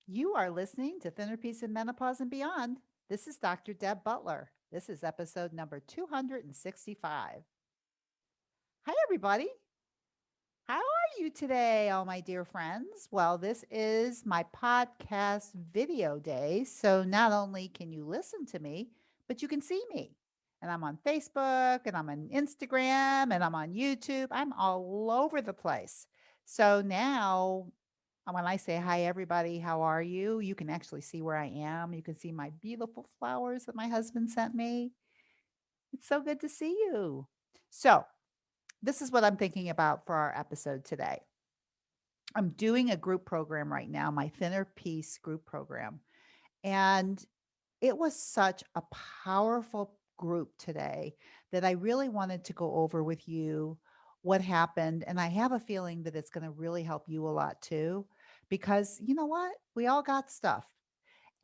You are listening to Thinner Peace and Menopause and Beyond. This is Dr. Deb Butler. This is episode number 265. Hi, everybody. How are you today, all my dear friends? Well, this is my podcast video day. So not only can you listen to me, but you can see me. And I'm on Facebook and I'm on Instagram and I'm on YouTube. I'm all over the place. So now, when I say hi, everybody, how are you? You can actually see where I am. You can see my beautiful flowers that my husband sent me. It's so good to see you. So, this is what I'm thinking about for our episode today. I'm doing a group program right now, my Thinner Peace group program. And it was such a powerful group today that I really wanted to go over with you what happened. And I have a feeling that it's going to really help you a lot too, because you know what? We all got stuff.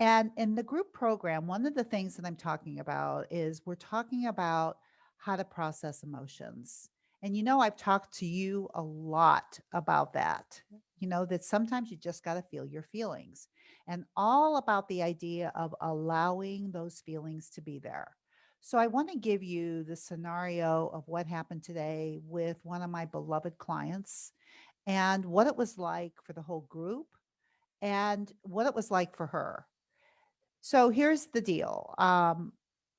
And in the group program, one of the things that I'm talking about is we're talking about how to process emotions. And I've talked to you a lot about that. That sometimes you just got to feel your feelings and all about the idea of allowing those feelings to be there. So, I want to give you the scenario of what happened today with one of my beloved clients and what it was like for the whole group and what it was like for her. So here's the deal.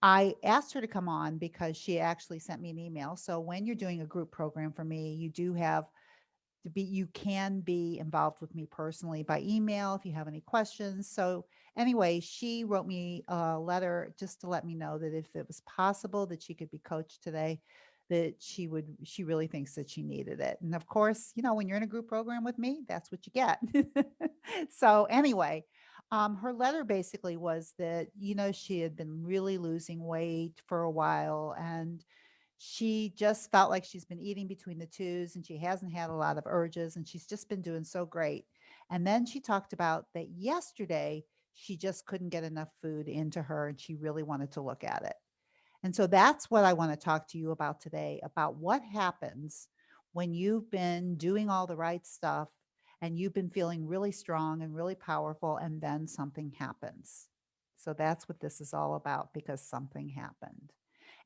I asked her to come on because she actually sent me an email. So when you're doing a group program for me, you can be involved with me personally by email if you have any questions. So anyway, she wrote me a letter just to let me know that if it was possible that she could be coached today, that she really thinks that she needed it. And of course, when you're in a group program with me, that's what you get. So anyway, her letter basically was that, she had been really losing weight for a while and she just felt like she's been eating between the twos and she hasn't had a lot of urges and she's just been doing so great. And then she talked about that yesterday she just couldn't get enough food into her and she really wanted to look at it. And so that's what I want to talk to you about today about what happens when you've been doing all the right stuff and you've been feeling really strong and really powerful, and then something happens. So that's what this is all about because something happened.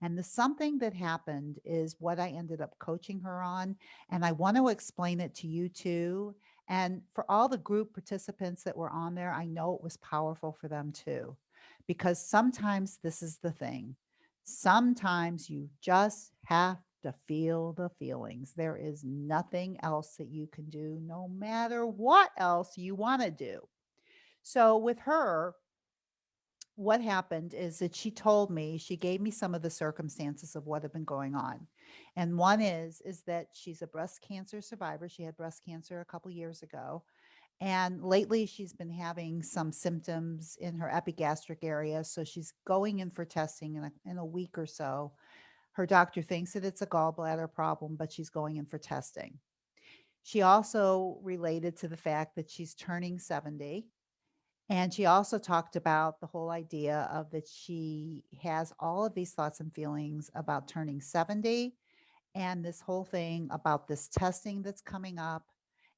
And the something that happened is what I ended up coaching her on. And I want to explain it to you too. And for all the group participants that were on there, I know it was powerful for them too. Because sometimes this is the thing. Sometimes you just have to feel the feelings. There is nothing else that you can do, no matter what else you want to do. So, with her, what happened is that she gave me some of the circumstances of what had been going on. And one is that she's a breast cancer survivor. She had breast cancer a couple years ago. And lately, she's been having some symptoms in her epigastric area. So she's going in for testing in a week or so. Her doctor thinks that it's a gallbladder problem, but she's going in for testing. She also related to the fact that she's turning 70. And she also talked about the whole idea of that she has all of these thoughts and feelings about turning 70 and this whole thing about this testing that's coming up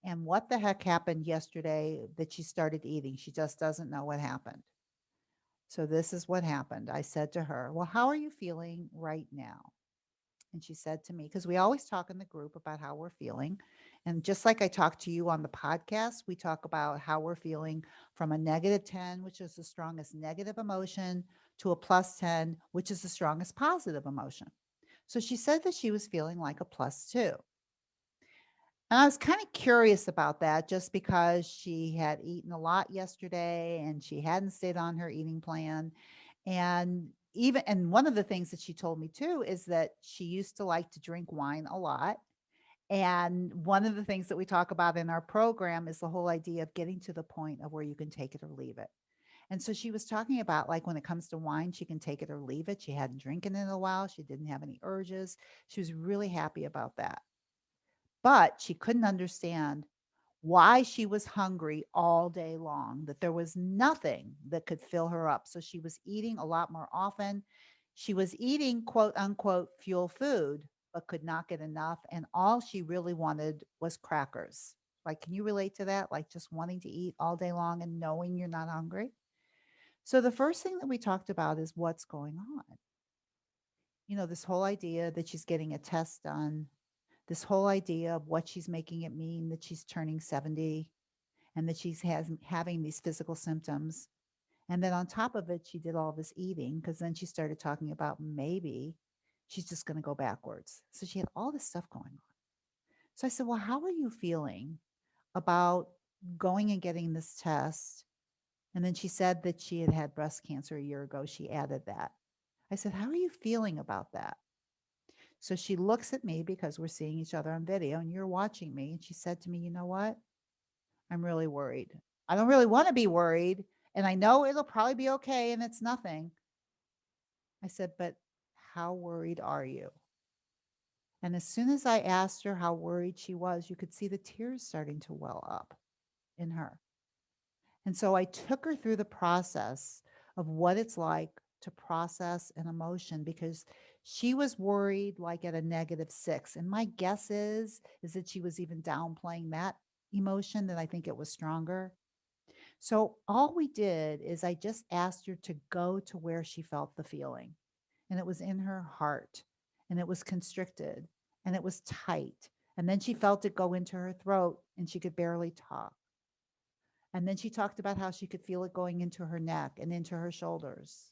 and what the heck happened yesterday that she started eating. She just doesn't know what happened. So, this is what happened. I said to her, "Well, how are you feeling right now?" And she said to me, because we always talk in the group about how we're feeling. And just like I talked to you on the podcast, we talk about how we're feeling from a negative 10, which is the strongest negative emotion, to a plus 10, which is the strongest positive emotion. So she said that she was feeling like a plus two. And I was kind of curious about that just because she had eaten a lot yesterday and she hadn't stayed on her eating plan. And one of the things that she told me too is that she used to like to drink wine a lot. And one of the things that we talk about in our program is the whole idea of getting to the point of where you can take it or leave it. And so she was talking about like when it comes to wine, she can take it or leave it. She hadn't drinking it in a while. She didn't have any urges. She was really happy about that. But she couldn't understand why she was hungry all day long, that there was nothing that could fill her up. So she was eating a lot more often. She was eating quote unquote fuel food, but could not get enough. And all she really wanted was crackers, Like, can you relate to that? Like just wanting to eat all day long and knowing you're not hungry? So the first thing that we talked about is what's going on. This whole idea that she's getting a test done, this whole idea of what she's making it mean that she's turning 70 and that having these physical symptoms. And then on top of it, she did all this eating because then she started talking about maybe she's just going to go backwards. So she had all this stuff going on. So I said, well, how are you feeling about going and getting this test? And then she said that she had had breast cancer a year ago. She added that. I said, how are you feeling about that? So she looks at me because we're seeing each other on video and you're watching me. And she said to me, you know what? I'm really worried. I don't really want to be worried. And I know it'll probably be okay and it's nothing. I said, but how worried are you? And as soon as I asked her how worried she was, you could see the tears starting to well up in her. And so I took her through the process of what it's like to process an emotion because she was worried like at a -6. And my guess is that she was even downplaying that emotion, that I think it was stronger. So all we did is I just asked her to go to where she felt the feeling. And it was in her heart, and it was constricted, and it was tight. And then she felt it go into her throat, and she could barely talk. And then she talked about how she could feel it going into her neck and into her shoulders.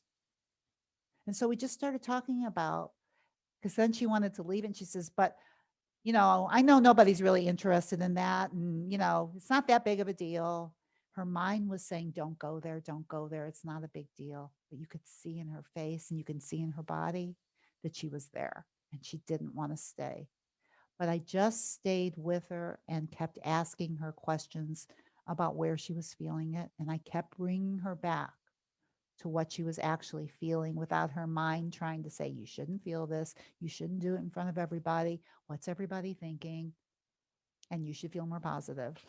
And so we just started talking about, because then she wanted to leave and she says, but, I know nobody's really interested in that. And, it's not that big of a deal. Her mind was saying, don't go there, don't go there. It's not a big deal. But you could see in her face and you can see in her body that she was there and she didn't want to stay. But I just stayed with her and kept asking her questions about where she was feeling it. And I kept bringing her back to what she was actually feeling without her mind trying to say, you shouldn't feel this. You shouldn't do it in front of everybody. What's everybody thinking? And you should feel more positive.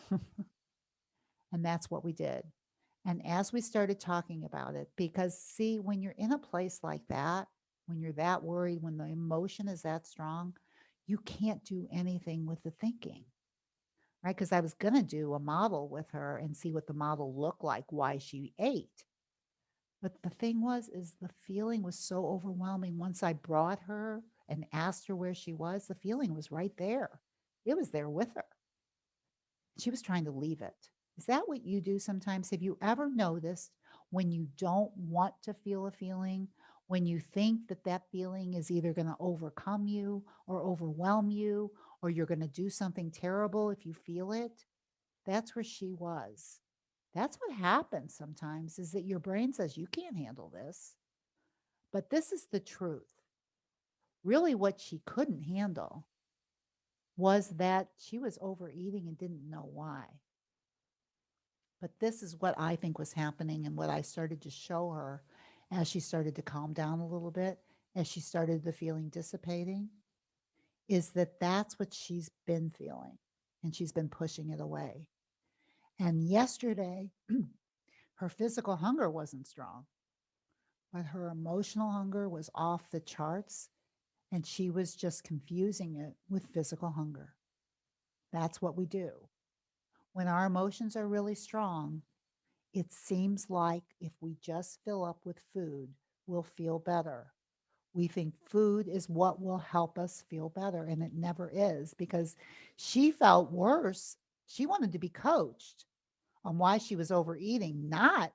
And that's what we did. And as we started talking about it, because see, when you're in a place like that, when you're that worried, when the emotion is that strong, you can't do anything with the thinking, right? Because I was going to do a model with her and see what the model looked like, why she ate. But the thing is the feeling was so overwhelming. Once I brought her and asked her where she was, the feeling was right there. It was there with her. She was trying to leave it. Is that what you do sometimes? Have you ever noticed when you don't want to feel a feeling, when you think that that feeling is either going to overcome you or overwhelm you, or you're going to do something terrible if you feel it? That's where she was. That's what happens sometimes, is that your brain says, you can't handle this. But this is the truth. Really, what she couldn't handle was that she was overeating and didn't know why. But this is what I think was happening and what I started to show her as she started to calm down a little bit, as she started the feeling dissipating, is that that's what she's been feeling and she's been pushing it away. And yesterday, her physical hunger wasn't strong, but her emotional hunger was off the charts and she was just confusing it with physical hunger. That's what we do. When our emotions are really strong, it seems like if we just fill up with food, we'll feel better. We think food is what will help us feel better, and it never is, because she felt worse. She wanted to be coached on why she was overeating, not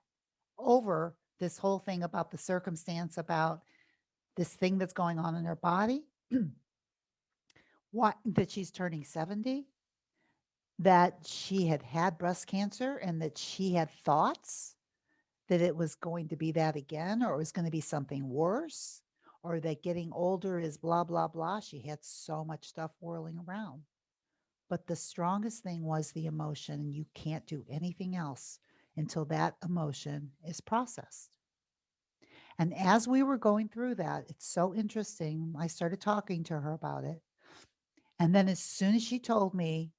over this whole thing about the circumstance, about this thing that's going on in her body, what, that she's turning 70, that she had had breast cancer, and that she had thoughts that it was going to be that again, or it was going to be something worse, or that getting older is blah, blah, blah. She had so much stuff whirling around. But the strongest thing was the emotion, and you can't do anything else until that emotion is processed. And as we were going through that, it's so interesting. I started talking to her about it. And then as soon as she told me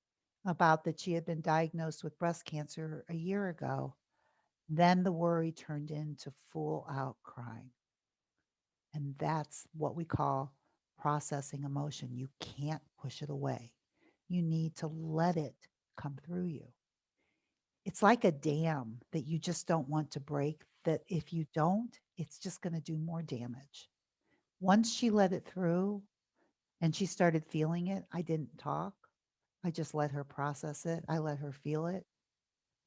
about that she had been diagnosed with breast cancer a year ago, then the worry turned into full out crying. And that's what we call processing emotion. You can't push it away. You need to let it come through you. It's like a dam that you just don't want to break, that if you don't, it's just going to do more damage. Once she let it through and she started feeling it, I didn't talk. I just let her process it. I let her feel it.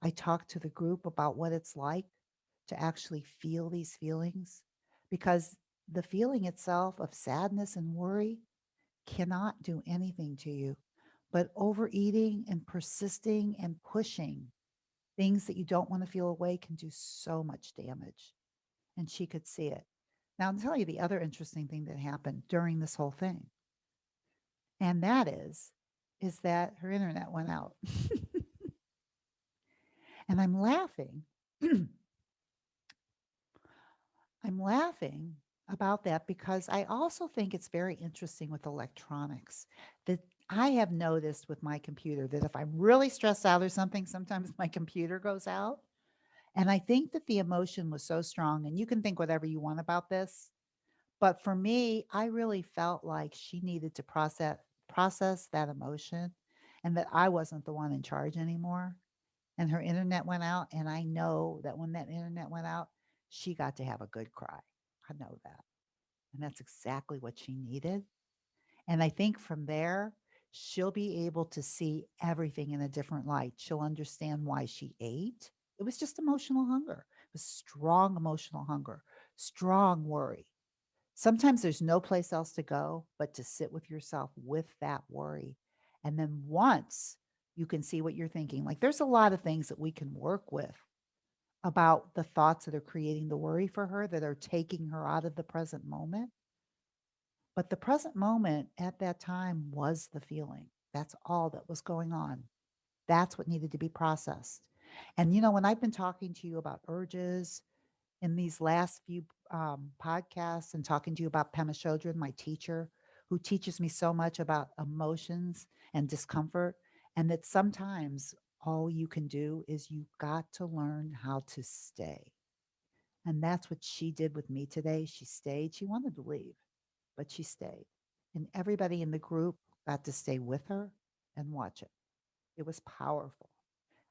I talked to the group about what it's like to actually feel these feelings, because the feeling itself of sadness and worry cannot do anything to you. But overeating and persisting and pushing things that you don't want to feel away can do so much damage. And she could see it. Now, I'll tell you the other interesting thing that happened during this whole thing. And that is that her internet went out. And I'm laughing. I'm laughing about that because I also think it's very interesting with electronics that I have noticed with my computer that if I'm really stressed out or something, sometimes my computer goes out. And I think that the emotion was so strong, and you can think whatever you want about this. But for me, I really felt like she needed to process that emotion and that I wasn't the one in charge anymore. And her internet went out. And I know that when that internet went out, she got to have a good cry. I know that. And that's exactly what she needed. And I think from there, she'll be able to see everything in a different light. She'll understand why she ate. It was just emotional hunger. It was strong emotional hunger, strong worry. Sometimes there's no place else to go but to sit with yourself with that worry. And then once you can see what you're thinking, like there's a lot of things that we can work with about the thoughts that are creating the worry for her, that are taking her out of the present moment. But the present moment at that time was the feeling. That's all that was going on. That's what needed to be processed. And, when I've been talking to you about urges in these last few podcasts and talking to you about Pema Chodron, my teacher, who teaches me so much about emotions and discomfort, and that sometimes all you can do is you've got to learn how to stay. And that's what she did with me today. She stayed. She wanted to leave, but she stayed. And everybody in the group got to stay with her and watch it. It was powerful.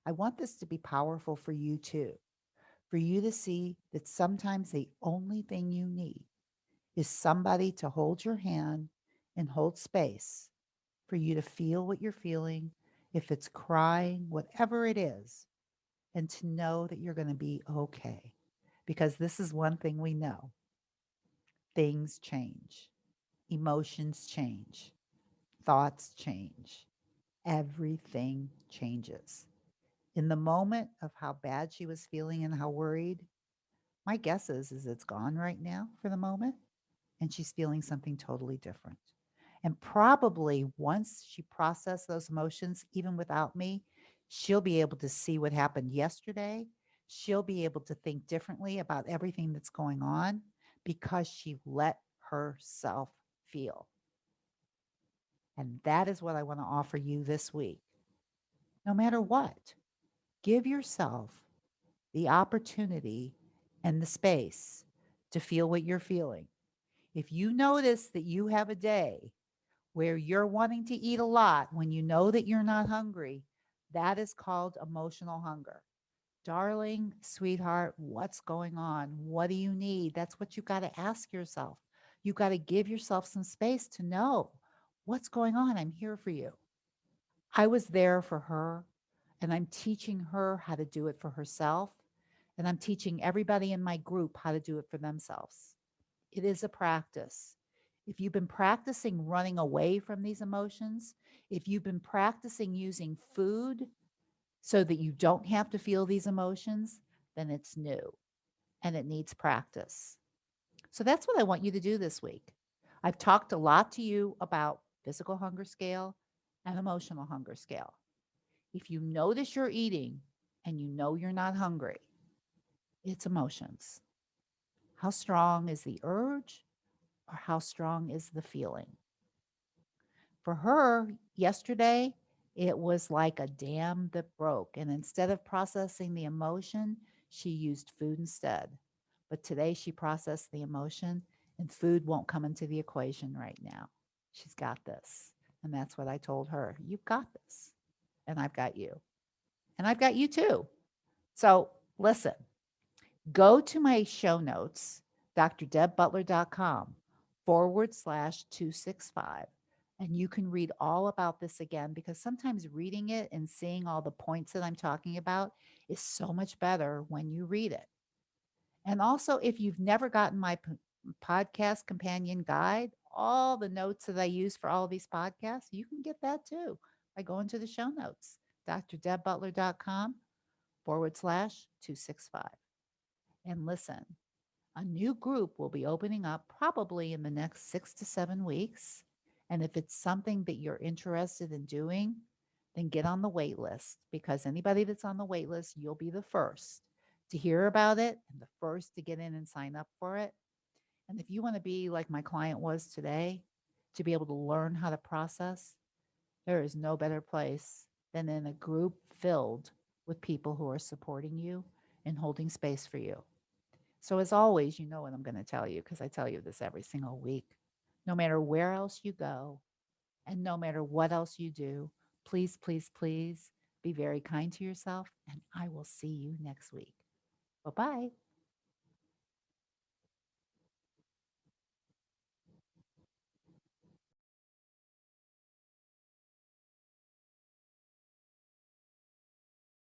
I want this to be powerful for you too, for you to see that sometimes the only thing you need is somebody to hold your hand and hold space for you to feel what you're feeling, if it's crying, whatever it is, and to know that you're going to be okay. Because this is one thing we know: things change, emotions change, thoughts change, everything changes. In the moment of how bad she was feeling and how worried, my guess is it's gone right now for the moment, and she's feeling something totally different. And probably once she processed those emotions, even without me, she'll be able to see what happened yesterday. She'll be able to think differently about everything that's going on because she let herself feel. And that is what I want to offer you this week. No matter what, give yourself the opportunity and the space to feel what you're feeling. If you notice that you have a day where you're wanting to eat a lot when you know that you're not hungry, that is called emotional hunger. Darling, sweetheart, what's going on? What do you need? That's what you got to ask yourself. You got to give yourself some space to know what's going on. I'm here for you. I was there for her, and I'm teaching her how to do it for herself. And I'm teaching everybody in my group how to do it for themselves. It is a practice. If you've been practicing running away from these emotions, if you've been practicing using food so that you don't have to feel these emotions, then it's new and it needs practice. So that's what I want you to do this week. I've talked a lot to you about physical hunger scale and emotional hunger scale. If you notice you're eating and you know you're not hungry, it's emotions. How strong is the urge, or how strong is the feeling? For her, yesterday, it was like a dam that broke. And instead of processing the emotion, she used food instead. But today she processed the emotion, and food won't come into the equation right now. She's got this. And that's what I told her. You've got this. and I've got you. And I've got you too. So listen, go to my show notes, drdebbutler.com/265. And you can read all about this again because sometimes reading it and seeing all the points that I'm talking about is so much better when you read it. And also, if you've never gotten my podcast companion guide, all the notes that I use for all these podcasts, you can get that too by going to the show notes, drdebbutler.com/265. And listen, a new group will be opening up probably in the next 6 to 7 weeks. And if it's something that you're interested in doing, then get on the wait list because anybody that's on the wait list, you'll be the first to hear about it and the first to get in and sign up for it. And if you want to be like my client was today, to be able to learn how to process, there is no better place than in a group filled with people who are supporting you and holding space for you. So, as always, you know what I'm going to tell you because I tell you this every single week. No matter where else you go and no matter what else you do, please, please, please be very kind to yourself. And I will see you next week. Bye bye.